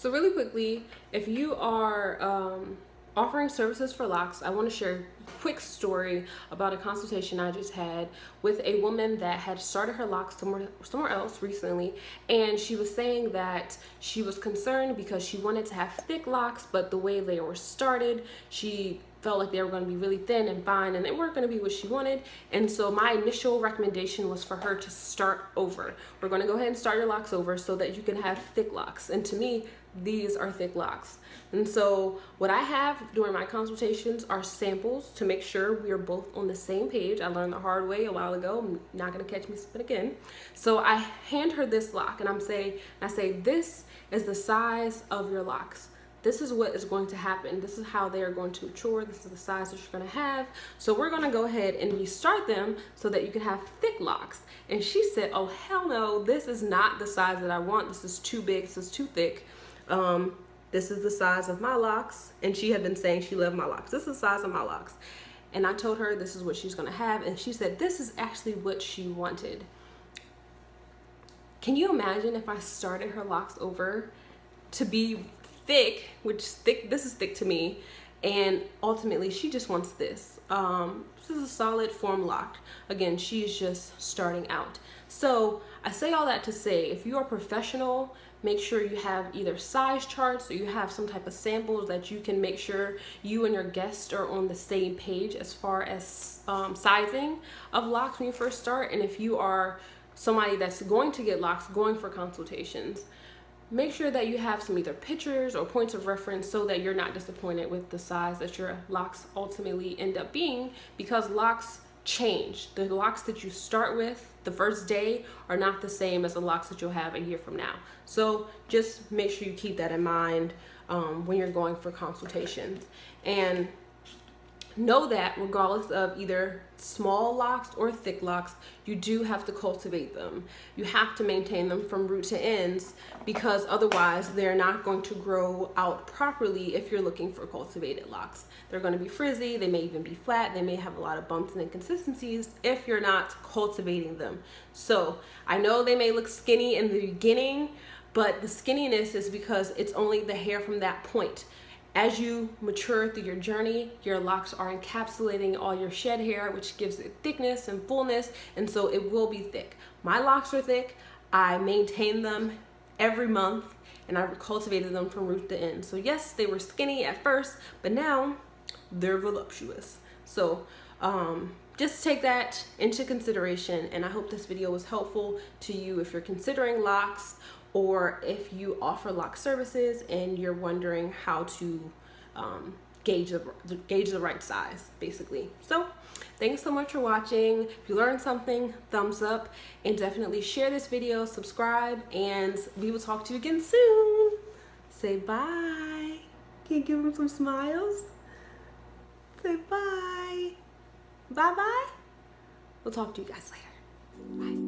So really quickly, if you are offering services for locks, I want to share a quick story about a consultation I just had with a woman that had started her locks somewhere else recently, and she was saying that she was concerned because she wanted to have thick locks, but the way they were started, she felt like they were going to be really thin and fine, and they weren't going to be what she wanted. And so my initial recommendation was for her to start over. We're going to go ahead and start your locks over so that you can have thick locks. And to me, these are thick locks. And so what I have during my consultations are samples to make sure we are both on the same page. I learned the hard way a while ago. I'm not going to catch me slipping again. So I hand her this lock, and I say, this is the size of your locks. This is what is going to happen. This is how they are going to mature. This is the size that you're going to have. So we're going to go ahead and restart them so that you can have thick locks. And she said, oh, hell no, this is not the size that I want. This is too big. This is too thick. This is the size of my locks. And she had been saying she loved my locks. This is the size of my locks. And I told her this is what she's going to have. And she said this is actually what she wanted. Can you imagine if I started her locks over to be thick, this is thick to me, and ultimately she just wants this. This is a solid form lock. Again, she's just starting out. So I say all that to say, if you are professional, make sure you have either size charts or you have some type of samples that you can make sure you and your guest are on the same page as far as sizing of locks when you first start. And if you are somebody that's going to get locks, going for consultations, make sure that you have some either pictures or points of reference so that you're not disappointed with the size that your locks ultimately end up being, because locks change. The locks that you start with the first day are not the same as the locks that you'll have a year from now. So just make sure you keep that in mind when you're going for consultations. And know that regardless of either small locks or thick locks, you do have to cultivate them. You have to maintain them from root to ends, because otherwise they're not going to grow out properly if you're looking for cultivated locks. They're going to be frizzy, they may even be flat, they may have a lot of bumps and inconsistencies if you're not cultivating them. So I know they may look skinny in the beginning, but the skinniness is because it's only the hair from that point. As you mature through your journey, your locks are encapsulating all your shed hair, which gives it thickness and fullness, and so it will be thick. My locks are thick. I maintain them every month, and I cultivated them from root to end. So yes, they were skinny at first, but now they're voluptuous. So just take that into consideration, and I hope this video was helpful to you if you're considering locks, or if you offer lock services and you're wondering how to gauge the right size, basically. So thanks so much for watching. If you learned something, thumbs up, and definitely share this video, subscribe, and we will talk to you again soon. Say bye. Can you give them some smiles? Say bye. Bye-bye. We'll talk to you guys later. Bye.